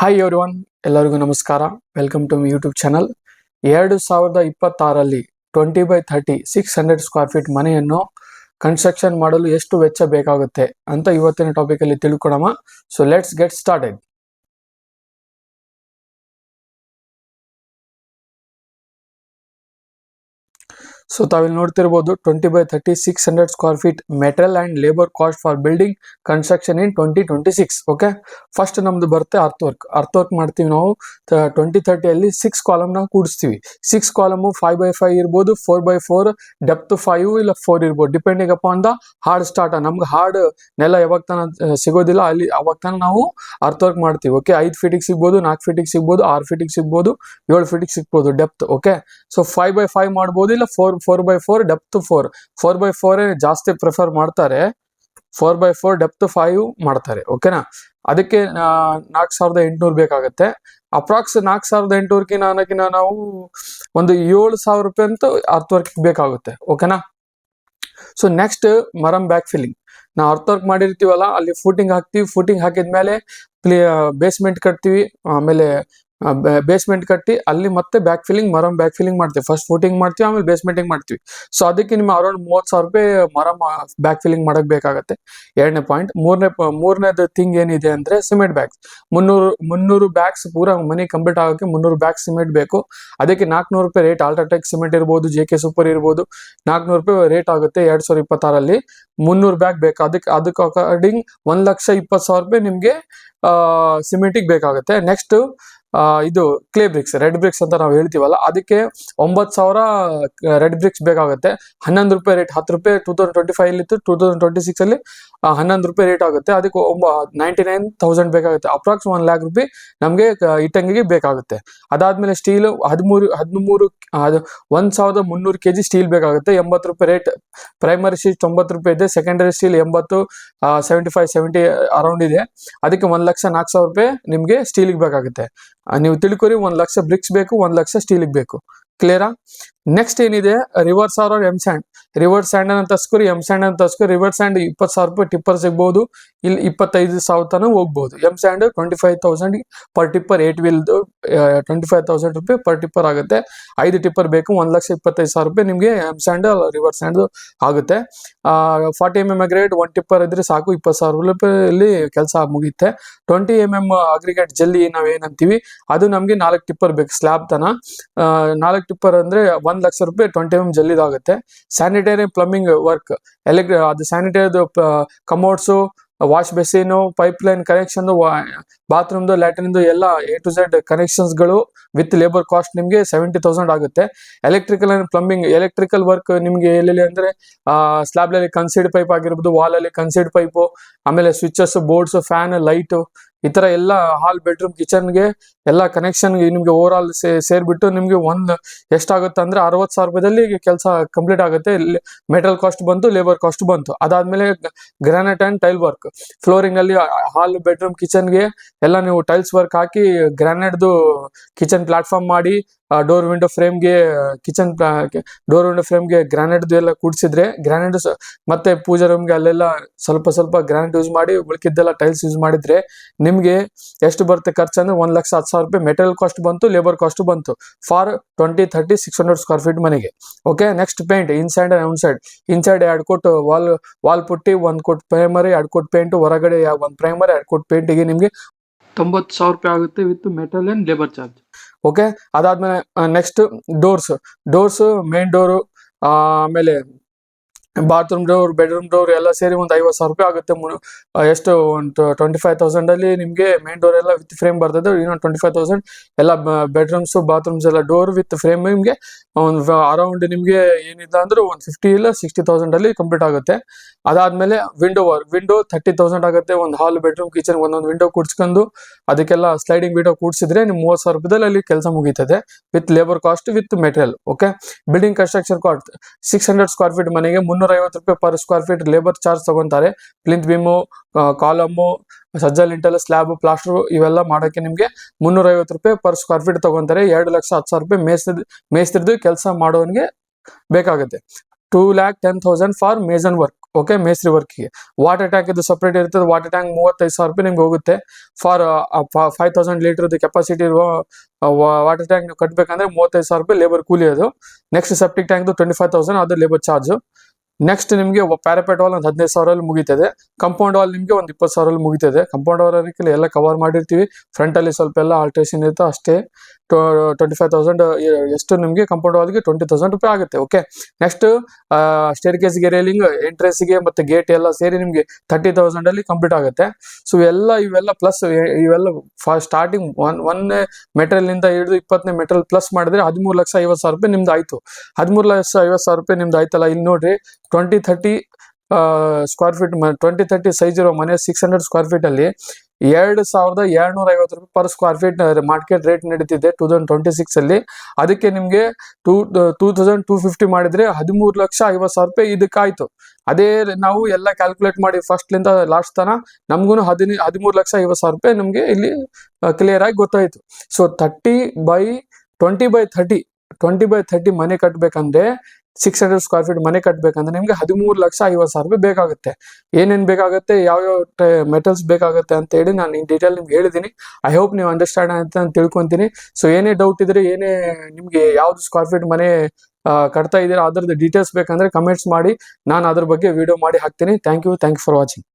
Hi everyone, ಎಲ್ಲರಿಗೂ ನಮಸ್ಕಾರ. Welcome to my YouTube channel. 2026ರಲ್ಲಿ 20x30 600 ಸ್ಕ್ವೇರ್ ಫೀಟ್ ಮನೆಯನ್ನು ಕನ್ಸ್ಟ್ರಕ್ಷನ್ ಮಾಡಲು ಎಷ್ಟು ವೆಚ್ಚ ಬೇಕಾಗುತ್ತೆ ಅಂತ ಇವತ್ತಿನ ಟಾಪಿಕಲ್ಲಿ ತಿಳ್ಕೊಳ್ಳೋಣ. So let's get started. So ತಾವಿಲ್ಲಿ ನೋಡ್ತಿರ್ಬೋದು 20x30 600 square feet material and labour cost for building construction in 2026. Okay, first ನಮ್ದು ಬರುತ್ತೆ ಅರ್ತ್ ವರ್ಕ್ ಮಾಡ್ತೀವಿ ನಾವು 2030 6 ಕಾಲಮ್ ನಾವು ಕೂಡಿಸ್ತೀವಿ. 6 ಕಾಲಮ್ 5x5 ಇರ್ಬೋದು, 4x4 ಡೆಪ್ತ್ 5 ಇಲ್ಲ 4 ಇರ್ಬೋದು, depending upon the hard start. ನಮ್ಗೆ ಹಾರ್ಡ್ ನೆಲ ಯಾವಾಗ ತನ ಸಿಗೋದಿಲ್ಲ ಅಲ್ಲಿ ಅವಾಗ ತನ ನಾವು ಅರ್ತ್ ವರ್ಕ್ ಮಾಡ್ತೀವಿ. ಓಕೆ, 5 ಫೀಟಿಗೆ ಸಿಗ್ಬೋದು, 4 ಫೀಟಿಗೆ ಸಿಗ್ಬೋದು, 6 ಫೀಟಿಗೆ ಸಿಗ್ಬೋದು, 7 ಫೀಟಿಗೆ ಸಿಗ್ಬೋದು ಡೆಪ್ತ್. ಓಕೆ, ಸೊ 5x5 ಮಾಡ್ಬೋದು, ಇಲ್ಲ 4x4 ಡೆಪ್ತ್ 4x4 ಜಾಸ್ತಿ ಪ್ರಿಫರ್ ಮಾಡ್ತಾರೆ. 4x4 ಡೆಪ್ತ್ 5 ಮಾಡ್ತಾರೆ. ಓಕೆನಾ, ಅದಕ್ಕೆ 4800 ಬೇಕಾಗುತ್ತೆ. ಅಪ್ರಾಕ್ಸ್ 4800 ನಾವು ಒಂದು 7000 ರೂಪಾಯಿ ಅಂತ ಅರ್ತ್ ವರ್ಕ್ ಬೇಕಾಗುತ್ತೆ. ಓಕೆನಾ, ಸೊ ನೆಕ್ಸ್ಟ್ ಮರಂ ಬ್ಯಾಕ್ ಫಿಲ್ಲಿಂಗ್. ನಾವು ಅರ್ತ್ ವರ್ಕ್ ಮಾಡಿರ್ತೀವಲ್ಲ ಅಲ್ಲಿ ಫೂಟಿಂಗ್ ಹಾಕ್ತಿವಿ. ಫೂಟಿಂಗ್ ಹಾಕಿದ್ಮೇಲೆ ಬೇಸ್ಮೆಂಟ್ ಕಟ್ತೀವಿ. ಆಮೇಲೆ ಬೇಸ್ಮೆಂಟ್ ಕಟ್ಟಿ ಅಲ್ಲಿ ಮತ್ತೆ ಬ್ಯಾಕ್ ಫಿಲ್ಲಿಂಗ್ ಮರಂ ಬ್ಯಾಕ್ ಫಿಲ್ಲಿಂಗ್ ಮಾಡ್ತೀವಿ. ಫಸ್ಟ್ ಫೂಟಿಂಗ್ ಮಾಡ್ತೀವಿ, ಆಮೇಲೆ ಬೇಸ್ಮೆಂಟಿಂಗ್ ಮಾಡ್ತೀವಿ. ಸೊ ಅದಕ್ಕೆ ನಿಮ್ಮ ಅರೌಂಡ್ 30,000 ರೂಪಾಯಿ ಮರಂ ಬ್ಯಾಕ್ ಫಿಲ್ಲಿಂಗ್ ಮಾಡಕ್ ಬೇಕಾಗತ್ತೆ. 2ನೇ ಪಾಯಿಂಟ್. ಮೂರನೇದು ಥಿಂಗ್ ಏನಿದೆ ಅಂದ್ರೆ ಸಿಮೆಂಟ್ ಬ್ಯಾಗ್ಸ್. 300 ಬ್ಯಾಗ್ಸ್ ಪೂರಾ ಮನೆ ಕಂಪ್ಲೀಟ್ ಆಗೋಕ್ಕೆ 300 ಬ್ಯಾಗ್ಸ್ ಸಿಮೆಂಟ್ ಬೇಕು. ಅದಕ್ಕೆ 400 ರೂಪಾಯಿ ರೇಟ್. ಅಲ್ಟ್ರಾಟೆಕ್ ಸಿಮೆಂಟ್ ಇರ್ಬೋದು, JK ಸೂಪರ್ ಇರ್ಬೋದು, 400 ರೂಪಾಯಿ ರೇಟ್ ಆಗುತ್ತೆ 2026ರಲ್ಲಿ. 300 ಬ್ಯಾಗ್ ಬೇಕು. ಅದಕ್ಕೆ ಅಕಾರ್ಡಿಂಗ್ 1,20,000 ರೂಪಾಯಿ ನಿಮ್ಗೆ ಸಿಮೆಂಟಿಗೆ ಬೇಕಾಗುತ್ತೆ. ನೆಕ್ಸ್ಟ್ ಇದು ಕ್ಲೇ ಬ್ರಿಕ್ಸ್, ರೆಡ್ ಬ್ರಿಕ್ಸ್ ಅಂತ ನಾವು ಹೇಳ್ತೀವಲ್ಲ, ಅದಕ್ಕೆ 9,000 ರೆಡ್ ಬ್ರಿಕ್ಸ್ ಬೇಕಾಗುತ್ತೆ. 11 ರೂಪಾಯಿ ರೇಟ್. 10 ರೂಪಾಯಿ 2025 ಇತ್ತು, 2026 11 ರೂಪಾಯಿ ರೇಟ್ ಆಗುತ್ತೆ. ಅದಕ್ಕೆ 99,000 ಬೇಕಾಗುತ್ತೆ. ಅಪ್ರಾಕ್ಸ್ 1 lakh ರೂಪಾಯಿ ನಮಗೆ ಇಟ್ಟಂಗಿಗೆ ಬೇಕಾಗುತ್ತೆ. ಅದಾದ್ಮೇಲೆ ಸ್ಟೀಲ್ 1,300 kg ಸ್ಟೀಲ್ ಬೇಕಾಗುತ್ತೆ. 80 ರೂಪಾಯಿ ರೇಟ್. ಪ್ರೈಮರಿ ಸ್ಟೀಲ್ 90 ರೂಪಾಯಿ ಇದೆ, ಸೆಕೆಂಡರಿ ಸ್ಟೀಲ್ 80, 75, 70 ಅರೌಂಡ್ ಇದೆ. ಅದಕ್ಕೆ 1,04,000 ರೂಪಾಯಿ ನಿಮ್ಗೆ ಸ್ಟೀಲಿಗೆ ಬೇಕಾಗುತ್ತೆ. ನೀವು ತಿಳ್ಕೊರಿ, 1 ಲಕ್ಷ ಬ್ರಿಕ್ಸ್ ಬೇಕು, 1 ಲಕ್ಷ ಸ್ಟೀಲಿಗೆ ಬೇಕು. ಕ್ಲಿಯರಾ? ನೆಕ್ಸ್ಟ್ ಏನಿದೆ rivers or M sand. Rivers sand ಅಂತ ತಸ್ಕೊರಿ, ಎಮ್ ಸ್ಯಾಂಡ್ ಅಂತ ತಸ್ಕೊರಿ. ರಿವರ್ಸ್ ಸ್ಯಾಂಡ್ 20,000 ರೂಪಾಯಿ ಟಿಪ್ಪರ್ ಸಿಗ್ಬೋದು, ಇಲ್ಲಿ 25,000 ತನಕ ಹೋಗ್ಬೋದು. M sand 25,000 per tipper. 8 ವೀಲ್ದು 25,000 ರೂಪಾಯಿ ಪರ್ ಟಿಪ್ಪರ್ ಆಗುತ್ತೆ. 5 ಟಿಪ್ಪರ್ ಬೇಕು, 1,25,000 ರೂಪಾಯಿ ನಿಮಗೆ ಎಮ್ ಸ್ಯಾಂಡ್ ರಿವರ್ಸ್ ಸ್ಯಾಂಡ್ ಆಗುತ್ತೆ. 40 mm ಗ್ರೇಡ್ 1 ಟಿಪ್ಪರ್ ಇದ್ರೆ ಸಾಕು, 20,000 ರೂಪಾಯಲ್ಲಿ ಕೆಲಸ ಮುಗಿಯುತ್ತೆ. 20 mm ಅಗ್ರಿಗೇಟ್ ಜಲ್ಲಿ ನಾವೇನಂತೀವಿ ಅದು ನಮಗೆ 4 ಟಿಪ್ಪರ್ ಬೇಕು ಸ್ಲ್ಯಾಬ್ ತನ. 4 ಟಿಪ್ಪರ್ ಅಂದ್ರೆ 1 ಲಕ್ಷ ರೂಪಾಯಿ 20 mm ಜಲ್ಲಿದಾಗುತ್ತೆ. ಸ್ಯಾನಿಟರಿ ಪ್ಲಂಬಿಂಗ್ ವರ್ಕ್, ಅದು sanitary commodes, wash basin, pipe line connection, ಬಾತ್ರೂಮ್ದು, ಲ್ಯಾಟ್ರಿನ್ದು ಎಲ್ಲ A to Z ಕನೆಕ್ಷನ್ಸ್ಗಳು ವಿತ್ ಲೇಬರ್ ಕಾಸ್ಟ್ ನಿಮಗೆ 70,000 ಆಗುತ್ತೆ. Electrical and plumbing, electrical work ನಿಮಗೆ ಎಲ್ಲೆಲ್ಲಿ ಅಂದ್ರೆ ಸ್ಲ್ಯಾಬ್ನಲ್ಲಿ ಕನ್ಸೀಡ್ ಪೈಪ್ ಆಗಿರ್ಬೋದು, ವಾಲಲ್ಲಿ ಕನ್ಸೀಡ್ ಪೈಪು, ಆಮೇಲೆ ಸ್ವಿಚಸ್, ಬೋರ್ಡ್ಸ್, ಫ್ಯಾನ್, ಲೈಟು, ಈ ತರ ಎಲ್ಲ ಹಾಲ್, ಬೆಡ್ರೂಮ್, ಕಿಚನ್ಗೆ ಎಲ್ಲ ಕನೆಕ್ಷನ್ ನಿಮ್ಗೆ ಓವರ್ ಆಲ್ ಸೇರ್ಬಿಟ್ಟು ನಿಮ್ಗೆ ಎಷ್ಟಾಗುತ್ತೆ ಅಂದ್ರೆ 60,000 ರೂಪಾಯಿದಲ್ಲಿ ಕೆಲಸ ಕಂಪ್ಲೀಟ್ ಆಗುತ್ತೆ. ಮೆಟಲ್ ಕಾಸ್ಟ್ ಬಂತು, ಲೇಬರ್ ಕಾಸ್ಟ್ ಬಂತು. ಅದಾದ್ಮೇಲೆ granite and tile work. Flooring ಅಲ್ಲಿ ಹಾಲ್, ಬೆಡ್ರೂಮ್, ಕಿಚನ್ಗೆ ಎಲ್ಲ ನೀವು ಟೈಲ್ಸ್ ವರ್ಕ್ ಹಾಕಿ ಗ್ರಾನೈಟ್ದು ಕಿಚನ್ ಪ್ಲಾಟ್ಫಾರ್ಮ್ ಮಾಡಿ, ಡೋರ್ ವಿಂಡೋ ಫ್ರೇಮ್ಗೆ ಡೋರ್ ವಿಂಡೋ ಫ್ರೇಮ್ಗೆ ಗ್ರಾನೈಟ್ದು ಎಲ್ಲ ಕೂಡಿಸಿದ್ರೆ, ಗ್ರಾನೈಟ್ ಮತ್ತೆ ಪೂಜಾ ರೂಮ್ಗೆ ಅಲ್ಲೆಲ್ಲ ಸ್ವಲ್ಪ ಗ್ರಾನೈಟ್ ಯೂಸ್ ಮಾಡಿ ಉಳ್ಕಿದ್ದೆಲ್ಲ ಟೈಲ್ಸ್ ಯೂಸ್ ಮಾಡಿದ್ರೆ ನಿಮ್ಗೆ ಎಷ್ಟು ಬರುತ್ತೆ ಖರ್ಚು ಅಂದ್ರೆ 1,10,000 ರೂಪಾಯಿ ಮೆಟೀರಿಯಲ್ ಕಾಸ್ಟ್ ಬಂತು, ಲೇಬರ್ ಕಾಸ್ಟ್ ಬಂತು ಫಾರ್ 20, 30, 600 ಸ್ಕ್ವೇರ್ ಫೀಟ್ ಮನೆಗೆ. Okay, next paint inside and outside. Inside 2 coat wall putty, 1 coat primary, 2 coat paint, ಹೊರಗಡೆ 1 ಪ್ರೈಮರಿ, 2 ಕೋಟ್ ಪೇಂಟಿಗೆ ನಿಮ್ಗೆ 90,000 ರೂಪಾಯಿ ಆಗುತ್ತೆ with metal and labour charge. Okay, ಅದಾದ್ಮೇಲೆ ನೆಕ್ಸ್ಟ್ ಡೋರ್ಸ್ ಮೇನ್ ಡೋರು, ಆಮೇಲೆ bathroom door, bedroom door ಎಲ್ಲ ಸೇರಿ ಒಂದು 50,000 ರೂಪಾಯಿ ಆಗುತ್ತೆ. ಎಷ್ಟು ಒಂದು 25,000 ನಿಮ್ಗೆ ಮೇನ್ ಡೋರ್ ಎಲ್ಲ ವಿತ್ ಫ್ರೇಮ್ ಬರ್ತದೆ. ಇನ್ನೊಂದು 25,000 ಎಲ್ಲ ಬೆಡ್ರೂಮ್ಸ್, ಬಾತ್ರೂಮ್ಸ್ ಎಲ್ಲ ಡೋರ್ ವಿತ್ ಫ್ರೇಮ್ ನಿಮ್ಗೆ ಒಂದು ಅರೌಂಡ್ ನಿಮ್ಗೆ ಏನಿಲ್ಲ ಅಂದ್ರೆ 150 ಇಲ್ಲ 60,000 ಕಂಪ್ಲೀಟ್ ಆಗುತ್ತೆ. ಅದಾದ್ಮೇಲೆ ವಿಂಡೋ 30,000 ಆಗುತ್ತೆ. ಒಂದು ಹಾಲ್, ಬೆಡ್ರೂಮ್, ಕಿಚನ್ ಒಂದೊಂದು ವಿಂಡೋ ಕೂಡ್ಸ್ಕೊಂಡು ಅದಕ್ಕೆಲ್ಲ ಸ್ಲೈಡಿಂಗ್ ವಿಂಡೋ ಕೂಡಿಸಿದ್ರೆ ನಿಮ್ಗೆ 30,000 ರೂಪಾಯಿದಲ್ಲಿ ಅಲ್ಲಿ ಕೆಲಸ ಮುಗೀತದೆ with labour cost with material. Okay, building construction cost 600 square feet ಮನೆಗೆ 350 ರೂಪಾಯಿ per square feet labour charge ತಗೊಂತಾರೆ. ಪ್ಲಿಂತ್ ಬೀಮು, ಕಾಲಮ್ಮು, ಸಜ್ಜಾ ಲಿಂಟಲ್, ಸ್ಲ್ಯಾಬ್, ಪ್ಲಾಸ್ಟರ್ ಇವೆಲ್ಲ ಮಾಡೋಕ್ಕೆ ನಿಮಗೆ 350 ರೂಪಾಯಿ ಪರ್ ಸ್ಕ್ವೇರ್ ಫೀಟ್ ತಗೊಂತಾರೆ. 2,10,000 ರೂಪಾಯಿ ಮೇಸ್ತ್ರಿದು ಕೆಲಸ ಮಾಡೋನಿಗೆ ಬೇಕಾಗುತ್ತೆ. 2,10,000 ಫಾರ್ ಮೇಸನ್ ವರ್ಕ್. ಓಕೆ, ಮೇಸ್ತ್ರಿ ವರ್ಕ್ಗೆ. ವಾಟರ್ ಟ್ಯಾಂಕ್ ಇದು ಸಪ್ರೇಟ್ ಇರ್ತದೆ. ವಾಟರ್ ಟ್ಯಾಂಕ್ 35,000 ರೂಪಾಯಿ ನಿಮ್ಗೆ ಹೋಗುತ್ತೆ. ಫಾರ್ 5000 ಲೀಟರ್ ಕೆಪಾಸಿಟಿ ಇರುವ ವಾಟರ್ ಟ್ಯಾಂಕ್ ನೀವು ಕಟ್ಟಬೇಕಂದ್ರೆ 35,000 ರೂಪಾಯಿ ಲೇಬರ್ ಕೂಲಿ ಅದು. ನೆಕ್ಸ್ಟ್ ಸೆಪ್ಟಿಕ್ ಟ್ಯಾಂಕ್ 25,000 ಅದು ಲೇಬರ್ ಚಾರ್ಜ್. ನೆಕ್ಸ್ಟ್ ನಿಮಗೆ ಪ್ಯಾರಾಪೆಟ್ ವಾಲ್ ಒಂದು 15,000 ಮುಗಿತದೆ. ಕಂಪೌಂಡ್ ವಾಲ್ ನಿಮಗೆ ಒಂದು 20,000 ಮುಗಿತದೆ. ಕಂಪೌಂಡ್ ವಾಲ್ ಎಲ್ಲ ಕವರ್ ಮಾಡಿರ್ತೀವಿ. ಫ್ರಂಟ್ ಅಲ್ಲಿ ಸ್ವಲ್ಪ ಎಲ್ಲ ಆಲ್ಟ್ರೇಷನ್ ಇರುತ್ತೆ ಅಷ್ಟೇ. 25,000 ಎಷ್ಟು ನಿಮಗೆ ಕಂಪೌಂಡ್ ವಾಲ್ಗೆ 20,000 ರೂಪಾಯಿ ಆಗುತ್ತೆ. ಓಕೆ, ನೆಕ್ಸ್ಟ್ ಸ್ಟೇರ್ ಕೇಸ್ಗೆ, ರೇಲಿಂಗ್, ಎಂಟ್ರೆನ್ಸ್ಗೆ ಮತ್ತೆ ಗೇಟ್ ಎಲ್ಲ ಸೇರಿ ನಿಮಗೆ 30,000 ಅಲ್ಲಿ ಕಂಪ್ಲೀಟ್ ಆಗುತ್ತೆ. ಸೊ ಇವೆಲ್ಲ ಪ್ಲಸ್ ಇವೆಲ್ಲ ಸ್ಟಾರ್ಟಿಂಗ್ ಒಂದೇ ಮೆಟೀರಿಯಲ್ ನಿಂದ ಹಿಡಿದು 20ನೇ ಮೆಟೀರಿಯಲ್ ಪ್ಲಸ್ ಮಾಡಿದ್ರೆ 13,50,000 ರೂಪಾಯಿ ನಿಮ್ದು ಆಯ್ತು. 13,50,000 ರೂಪಾಯಿ ನಿಮ್ದು ಆಯ್ತಲ್ಲ. ಇಲ್ಲಿ ನೋಡ್ರಿ 20-30 ಸ್ಕ್ವೇರ್ ಫೀಟ್ 20-30 ಸೈಜ್ ಇರೋ ಮನೆ 600 ಸ್ಕ್ವೇರ್ ಫೀಟ್ ಅಲ್ಲಿ 2,750 ರೂಪಾಯಿ per square feet market rate ನಡೀತಿದೆ 2026 ಅಲ್ಲಿ. ಅದಕ್ಕೆ ನಿಮ್ಗೆ 2,250 ಮಾಡಿದ್ರೆ 13,50,000 ರೂಪಾಯಿ ಇದಕ್ಕಾಯ್ತು. ಅದೇ ನಾವು ಎಲ್ಲ ಕ್ಯಾಲ್ಕುಲೇಟ್ ಮಾಡಿ ಫಸ್ಟ್ ಲಿಂದ ಲಾಸ್ಟ್ ತನ ನಮ್ಗೂ 13,50,000 ರೂಪಾಯಿ ನಮ್ಗೆ ಇಲ್ಲಿ ಕ್ಲಿಯರ್ ಆಗಿ ಗೊತ್ತಾಯ್ತು. ಸೊ 20/30 ಮನೆ ಕಟ್ಬೇಕಂದ್ರೆ 600 ಸ್ಕ್ವೇರ್ ಫೀಟ್ ಮನೆ ಕಟ್ಬೇಕಂದ್ರೆ ನಿಮ್ಗೆ 13,50,000 ರೂಪಾಯಿ ಬೇಕಾಗುತ್ತೆ. ಏನೇನ್ ಬೇಕಾಗುತ್ತೆ, ಯಾವ್ಯಾವ ಮೆಟಲ್ಸ್ ಬೇಕಾಗುತ್ತೆ ಅಂತ ಹೇಳಿ ನಾನು ಈ ಡೀಟೇಲ್ ನಿಮ್ಗೆ ಹೇಳಿದೀನಿ. ಐ ಹೋಪ್ ನೀವು ಅಂಡರ್ಸ್ಟ್ಯಾಂಡ್ ಅಂತ ತಿಳ್ಕೊಂತೀನಿ. ಸೊ ಏನೇ ಡೌಟ್ ಇದ್ರೆ, ಏನೇ ನಿಮ್ಗೆ ಯಾವ್ದು ಸ್ಕ್ವೇರ್ ಫೀಟ್ ಮನೆ ಕಟ್ತಾ ಇದ್ದೀರಾ ಅದ್ರದ್ದು ಡೀಟೇಲ್ಸ್ ಬೇಕಂದ್ರೆ ಕಮೆಂಟ್ಸ್ ಮಾಡಿ, ನಾನು ಅದ್ರ ಬಗ್ಗೆ ವಿಡಿಯೋ ಮಾಡಿ ಹಾಕ್ತೀನಿ. Thank you for watching.